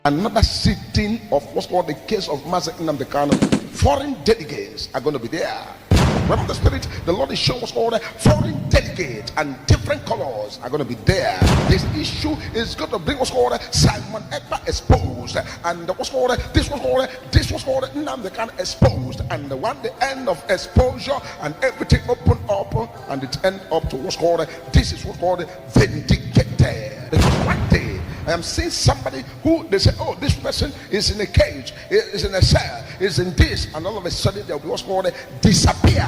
Another sitting of what's called the case of NNAMDI KANU. Foreign delegates are going to be there. Remember the Spirit, the Lord is showing what's called foreign delegates and different colors are going to be there. This issue is going to bring what's called Simon Ekpa exposed, and this was called NNAMDI KANU exposed, and when the end of exposure and everything open up and it end up to what's called vindicated. Because one day I am seeing somebody who they say, oh, this person is in a cage, is in a cell, is in this, and all of a sudden there will be what's called disappeared.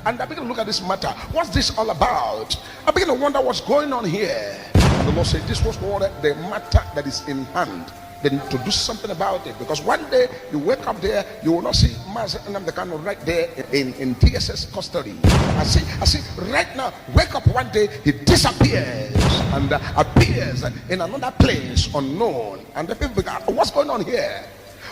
And I begin to look at this matter. What's this all about? I begin to wonder what's going on here. And the Lord said, this was called the matter that is in hand. Then to do something about it, because one day you wake up there, you will not see NNAMDI KANU right there in TSS custody. I see right now, wake up one day, he disappears and appears in another place unknown, and the people go, what's going on here?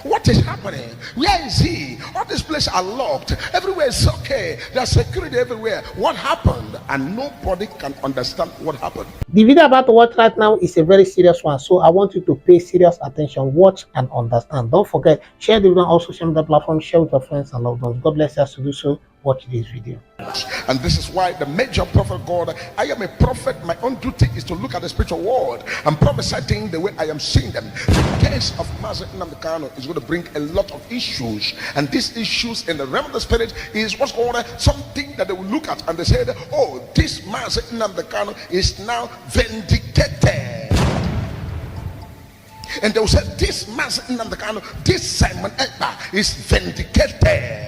What is happening? Where is he? All these places are locked. Everywhere is okay. There's security everywhere. What happened? And nobody can understand what happened. The video about to watch right now is a very serious one, so I want you to pay serious attention, watch and understand. Don't forget, share the video on all social media platforms, share with your friends and loved ones. God bless you as you do so. Watch this video. And this is why the major prophet God, I am a prophet. My own duty is to look at the spiritual world and prophesy things the way I am seeing them. The case of NNAMDI KANU is going to bring a lot of issues, and these issues in the realm of the spirit is what's called something that they will look at and they say, oh, this NNAMDI KANU is now vindicated. And they will say, this NNAMDI KANU, this Simon Ekpa is vindicated.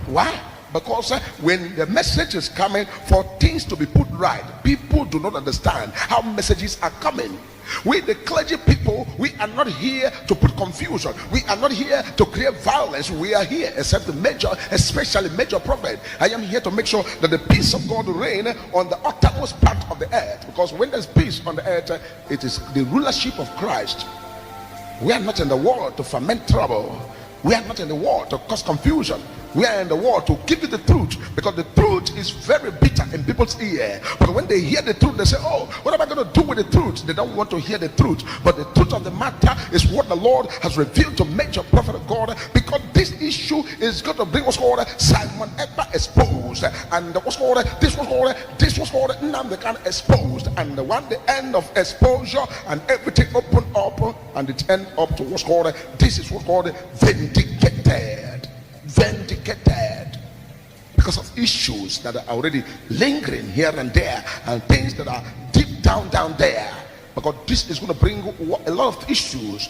Why? Because when the message is coming for things to be put right, people do not understand how messages are coming. We, the clergy people, we are not here to put confusion. We are not here to create violence. We are here, except the major, especially major prophet. I am here to make sure that the peace of God will reign on the uttermost part of the earth. Because when there's peace on the earth, it is the rulership of Christ. We are not in the world to foment trouble. We are not in the world to cause confusion. We are in the world to give you the truth, because the truth is very bitter in people's ear. But when they hear the truth, they say, oh, what am I going to do with the truth? They don't want to hear the truth. But the truth of the matter is what the Lord has revealed to major prophet of God, because this issue is going to bring what's called Simon Ekpa exposed, and this was called NNAMDI KANU exposed. And when the end of exposure and everything open up and it end up to what's called vindicated. Because of issues that are already lingering here and there, and things that are deep down there. Because this is going to bring a lot of issues.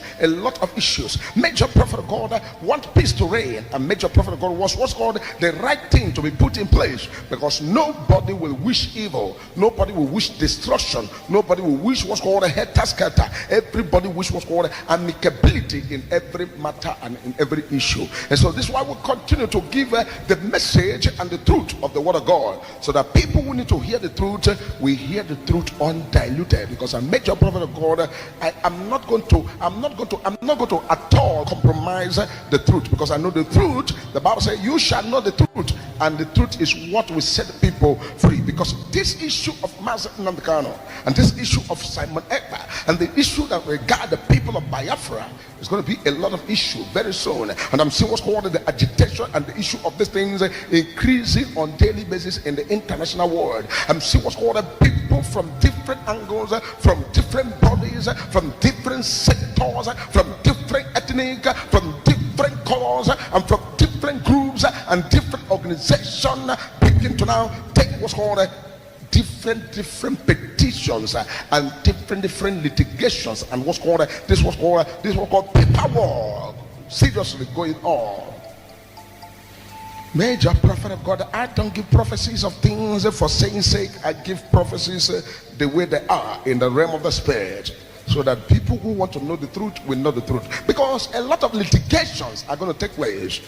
Major prophet of God want peace to reign, and major prophet of God was what's called the right thing to be put in place, because nobody will wish evil, nobody will wish destruction, nobody will wish what's called a helter-skelter. Everybody wish what's called amicability in every matter and in every issue. And so this is why we continue to give the message and the truth of the word of God, so that people who need to hear the truth, we hear the truth undiluted. Because a major prophet of God, I'm not going to at all compromise the truth, because I know the truth. The Bible says you shall know the truth, and the truth is what will set people free. Because this issue of NNAMDI KANU and this issue of Simon Ekpa and the issue that regard the people of Biafra is going to be a lot of issue very soon. And I'm seeing what's called the agitation and the issue of these things increasing on daily basis in the international world. I'm seeing what's called people from different angles, from different bodies, from different sectors, from different ethnic, from different colors, and from different groups and different organizations begin to now take what's called different petitions and different litigations, and what's called paperwork seriously going on. Major prophet of God, I don't give prophecies of things for saying sake. I give prophecies the way they are in the realm of the spirit, so that people who want to know the truth will know the truth. Because a lot of litigations are going to take place.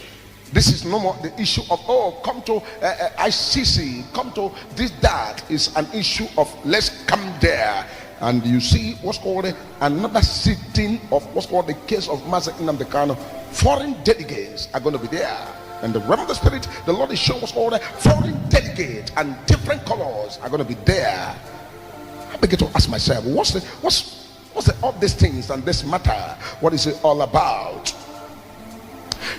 This is no more the issue of, oh, come to ICC, come to this, that is an issue of let's come there. And you see what's called another sitting of what's called the case of NNAMDI KANU. Foreign delegates are going to be there. And the realm of the spirit, the Lord is showing what's called foreign delegates and different colors are going to be there. I begin to ask myself, what's all these things and this matter? What is it all about?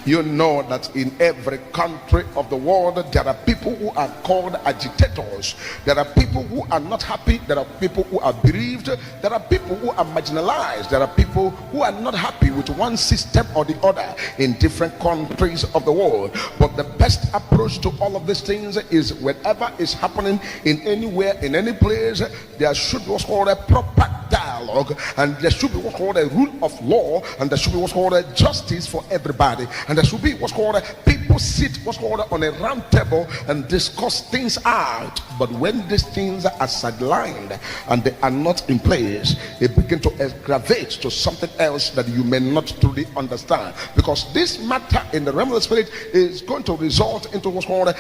You know that in every country of the world there are people who are called agitators. There are people who are not happy. There are people who are bereaved. There are people who are marginalized. There are people who are not happy with one system or the other in different countries of the world. But the best approach to all of these things is whatever is happening in anywhere, in any place, there should be what's called a proper dialogue, and there should be what's called a rule of law, and there should be what's called a justice for everybody, and there should be what's called a people sit what's called on a round table and discuss things out. But when these things are sidelined and they are not in place, it begins to aggravate to something else that you may not truly understand, because this matter in the realm of the spirit is going to result into what's called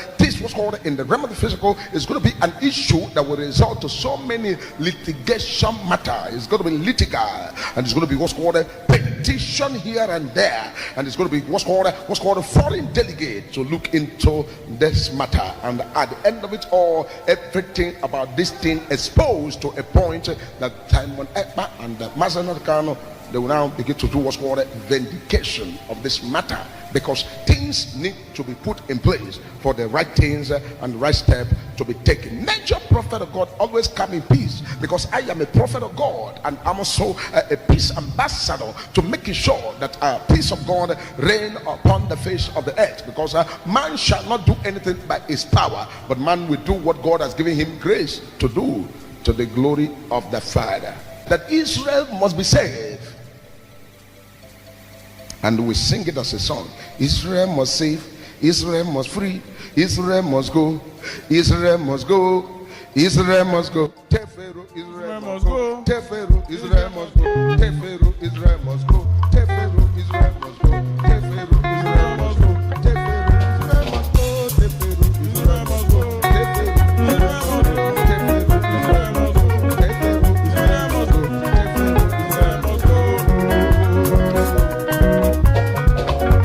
in the realm of the physical is going to be an issue that will result to so many litigation matter. It's going to be litigal, and it's going to be what's called a petition here and there, and it's going to be what's called a foreign delegate to look into this matter. And at the end of it all, everything about this thing exposed to a point that Simon Ekpa and Mazenot Kano, they will now begin to do what's called a vindication of this matter, because things need to be put in place for the right things and the right step to be taken. Major prophet of God always come in peace, because I am a prophet of God and I'm also a peace ambassador to making sure that peace of God reign upon the face of the earth, because man shall not do anything by his power, but man will do what God has given him grace to do, to the glory of the Father. That Israel must be saved. And we sing it as a song. Israel must save, Israel must free, Israel must go, Israel must go, Israel must go. Teferu, Israel must go. Teferu, Israel must go. Teferu, Israel must go. Teferu, Israel must go. Teferu, Israel must go. Teferu, Israel must go. Teferu, Israel must go. Teferu, Israel must go. Teferu, Israel must go. Teferu, Israel must go. Teferu, Israel must go. Israel must go. Teferu,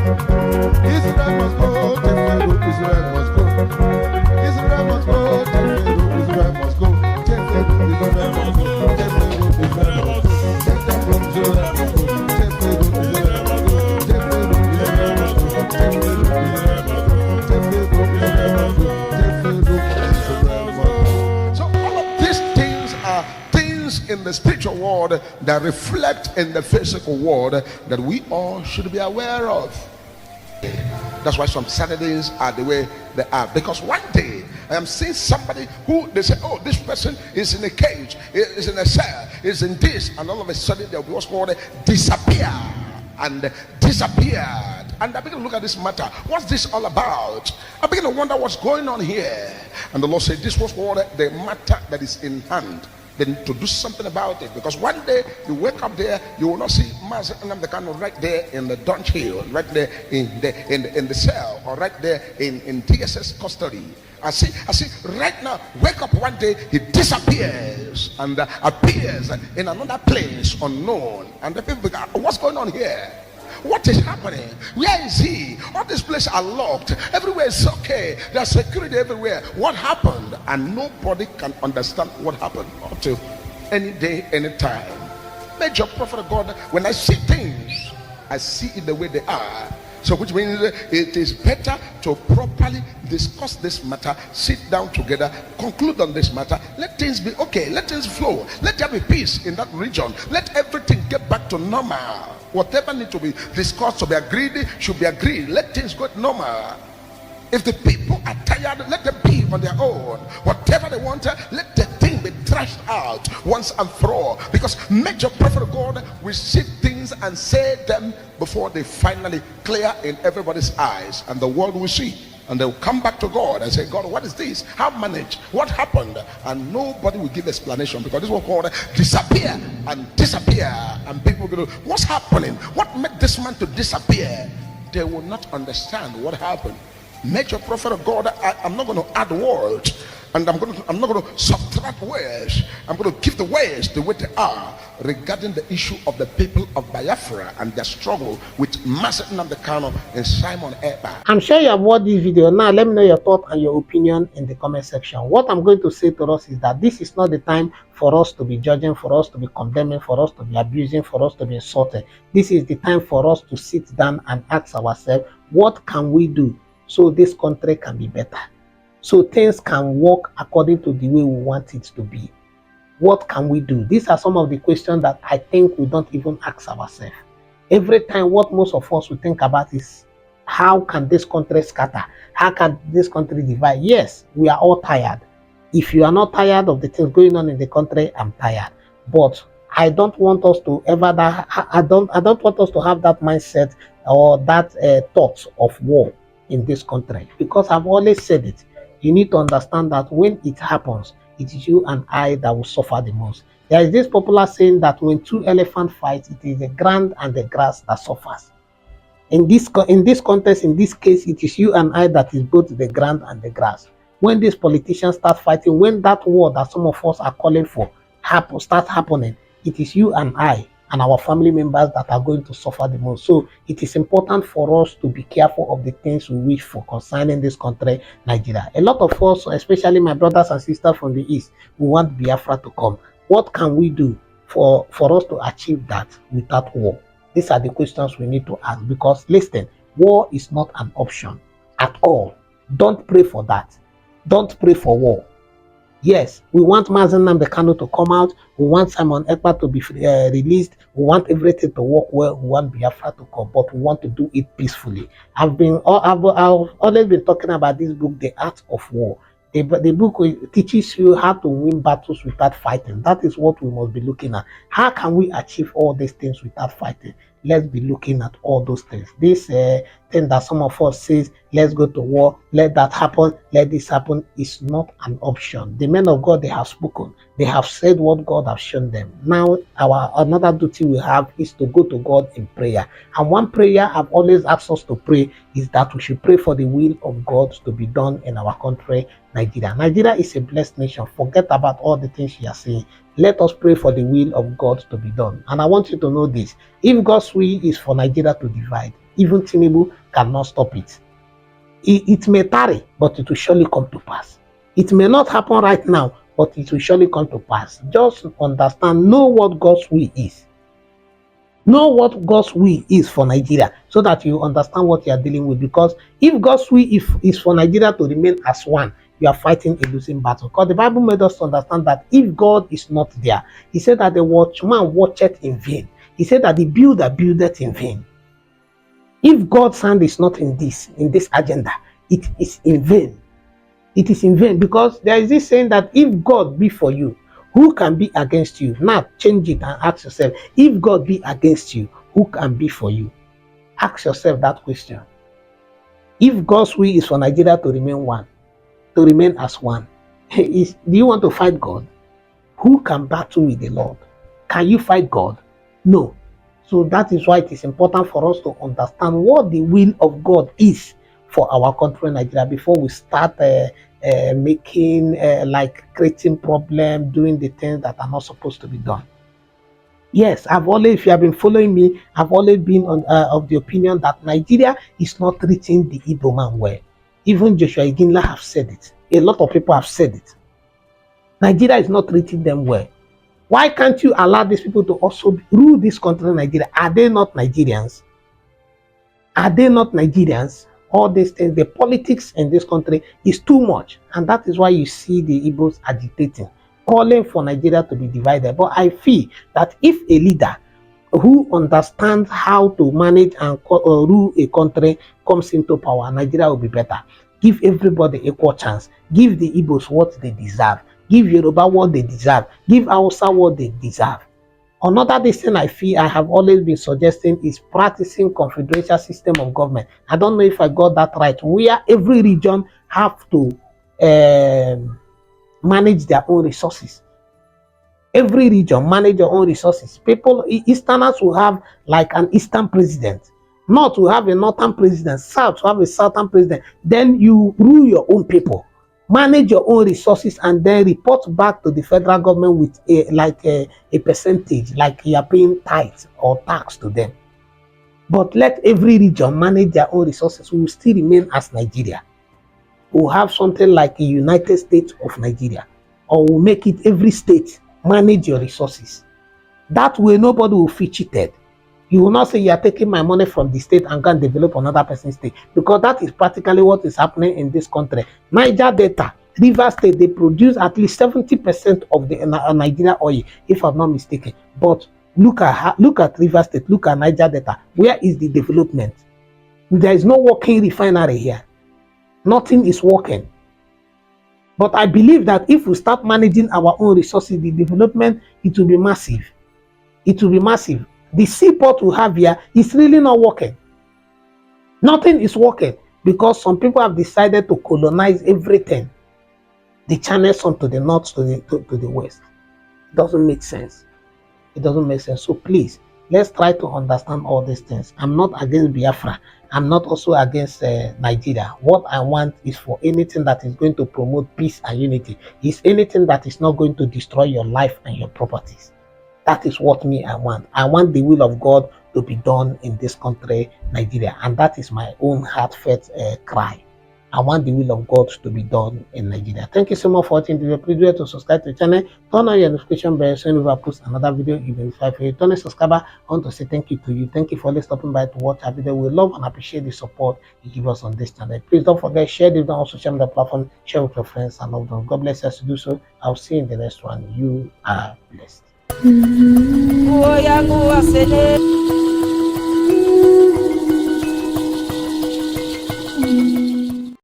Israel must go. Israel must go. Teferu, Israel must go. Teferu, Israel must go. Teferu, Israel must go. Teferu, Israel must go. Teferu, Israel must go. Teferu, Israel must go. Teferu, Israel must go. Teferu, Israel must go. Teferu, Israel must go. So all of these things are things in the spiritual world that reflect in the physical world that we all should be aware of. That's why some Saturdays are the way they are, because one day I am seeing somebody who they say, oh, this person is in a cage, is in a cell, is in this, and all of a sudden there was called disappear and disappeared. And I begin to look at this matter. What's this all about? I begin to wonder what's going on here. And the Lord said this was called the matter that is in hand. Then to do something about it, because one day you wake up there, you will not see NNAMDI KANU'S right there in the dunch hill, right there in the cell, or right there in DSS custody. I see right now, wake up one day, he disappears and appears in another place unknown, and the people go, what's going on here? What is happening? Where is he? All these places are locked. Everywhere is okay. There's security everywhere. What happened? And nobody can understand what happened until any day, any time. Major prophet of God, when I see things, I see it the way they are. So which means it is better to properly discuss this matter, sit down together, conclude on this matter, let things be okay, let things flow, let there be peace in that region, let everything get back to normal. Whatever needs to be discussed, to be agreed, should be agreed. Let things go normal. If the people are tired, let them be on their own. Whatever they want, let the thing be thrashed out once and for all. Because major prophet of God will see things and say them before they finally clear in everybody's eyes, and the world will see. And they'll come back to God and say, God, what is this? How managed? What happened? And nobody will give explanation, because this was called disappear and disappear. And people will go, what's happening? What made this man to disappear? They will not understand what happened. Major prophet of God, I'm not going to add words, and I'm not going to subtract words. I'm going to keep the words the way they are. regarding the issue of the people of Biafra and their struggle with Master NNAMDI KANU and Simon Ekpa. I'm sure you have watched this video. Now, let me know your thought and your opinion in the comment section. What I'm going to say to us is that this is not the time for us to be judging, for us to be condemning, for us to be abusing, for us to be insulted. This is the time for us to sit down and ask ourselves, what can we do so this country can be better? So things can work according to the way we want it to be. What can we do? These are some of the questions that I think we don't even ask ourselves. Every time, what most of us will think about is, how can this country scatter? How can this country divide? Yes, we are all tired. If you are not tired of the things going on in the country, I'm tired. But I don't want us to ever that I don't want us to have that mindset or that thoughts of war in this country, because I've always said it. You need to understand that when it happens, it is you and I that will suffer the most. There is this popular saying that when two elephants fight, it is the ground and the grass that suffers. In this context, in this case, it is you and I that is both the ground and the grass. When these politicians start fighting, when that war that some of us are calling for starts happening, it is you and I and our family members that are going to suffer the most. So it is important for us to be careful of the things we wish for concerning this country, Nigeria. A lot of us, especially my brothers and sisters from the East, we want Biafra to come. What can we do for us to achieve that without war? These are the questions we need to ask, because listen, war is not an option at all. Don't pray for that. Don't pray for war. Yes, we want Master NNAMDI KANU to come out. We want Simon Ekpa to be released. We want everything to work well. We want Biafra to come, but we want to do it peacefully. I've always been talking about this book, The Art of War. The book teaches you how to win battles without fighting. That is what we must be looking at. How can we achieve all these things without fighting? Let's be looking at all those things. This thing that some of us says, let's go to war, let that happen, let this happen, is not an option. The men of God, they have spoken. They have said what God has shown them. Now, another duty we have is to go to God in prayer. And one prayer I've always asked us to pray is that we should pray for the will of God to be done in our country, Nigeria. Nigeria is a blessed nation. Forget about all the things you are saying. Let us pray for the will of God to be done. And I want you to know this. If God's will is for Nigeria to divide, even Tinubu cannot stop it. It may tarry, but it will surely come to pass. It may not happen right now, but it will surely come to pass. Just understand, know what God's will is. Know what God's will is for Nigeria, so that you understand what you are dealing with. Because if God's will is for Nigeria to remain as one, you are fighting a losing battle. Because the Bible made us understand that if God is not there, he said that the watchman watcheth in vain. He said that the builder buildeth in vain. If God's hand is not in this agenda, it is in vain. It is in vain, because there is this saying that if God be for you, who can be against you? Now change it and ask yourself, if God be against you, who can be for you? Ask yourself that question. If God's will is for Nigeria to remain one, to remain as one, do you want to fight God? Who can battle with the Lord? Can you fight God? No. So that is why it is important for us to understand what the will of God is for our country, Nigeria, before we start making creating problems, doing the things that are not supposed to be done. Yes, if you have been following me, I've always been of the opinion that Nigeria is not treating the Igbo man well. Even Joshua Iginla have said it. A lot of people have said it. Nigeria is not treating them well. Why can't you allow these people to also rule this country, Nigeria? Are they not Nigerians? Are they not Nigerians? All these things, the politics in this country is too much. And that is why you see the Igbos agitating, calling for Nigeria to be divided. But I feel that if a leader who understands how to manage and rule a country comes into power, Nigeria will be better. Give everybody equal chance. Give the Igbos what they deserve. Give Yoruba what they deserve. Give Hausa what they deserve. Another thing I feel I have always been suggesting is practicing confederation system of government. I don't know if I got that right. Where every region have to manage their own resources. Every region manage your own resources. People, Easterners will have like an Eastern president. North will have a Northern president. South will have a Southern president. Then you rule your own people. manage your own resources, and then report back to the federal government with a percentage, like you are paying tithes or tax to them. But let every region manage their own resources. We will still remain as Nigeria. We'll have something like a United States of Nigeria, or we'll make it every state manage your resources. That way nobody will feel cheated. You will not say you are taking my money from the state and can develop another person's state, because that is practically what is happening in this country. Niger Delta, River State, they produce at least 70% of the Nigeria oil, if I'm not mistaken. But look at River State, look at Niger Delta. Where is the development? There is no working refinery here. Nothing is working. But I believe that if we start managing our own resources, the development, it will be massive. It will be massive. The seaport we have here is really not working. Nothing is working because some people have decided to colonize everything. The channel some to the north, to the west. It doesn't make sense. It doesn't make sense. So please, let's try to understand all these things. I'm not against Biafra. I'm not also against Nigeria. What I want is for anything that is going to promote peace and unity. Is anything that is not going to destroy your life and your properties. That is what I want. I want the will of God to be done in this country, Nigeria. And that is my own heartfelt cry. I want the will of God to be done in Nigeria. Thank you so much for watching the video. Please do to subscribe to the channel. Turn on your notification bell so whenever I post another video, you will notify for you. Turn a subscriber. I want to say thank you to you. Thank you for always stopping by to watch our video. We love and appreciate the support you give us on this channel. Please don't forget, share this on social media platform, share with your friends and loved ones. God bless us to do so. I'll see you in the next one. You are blessed.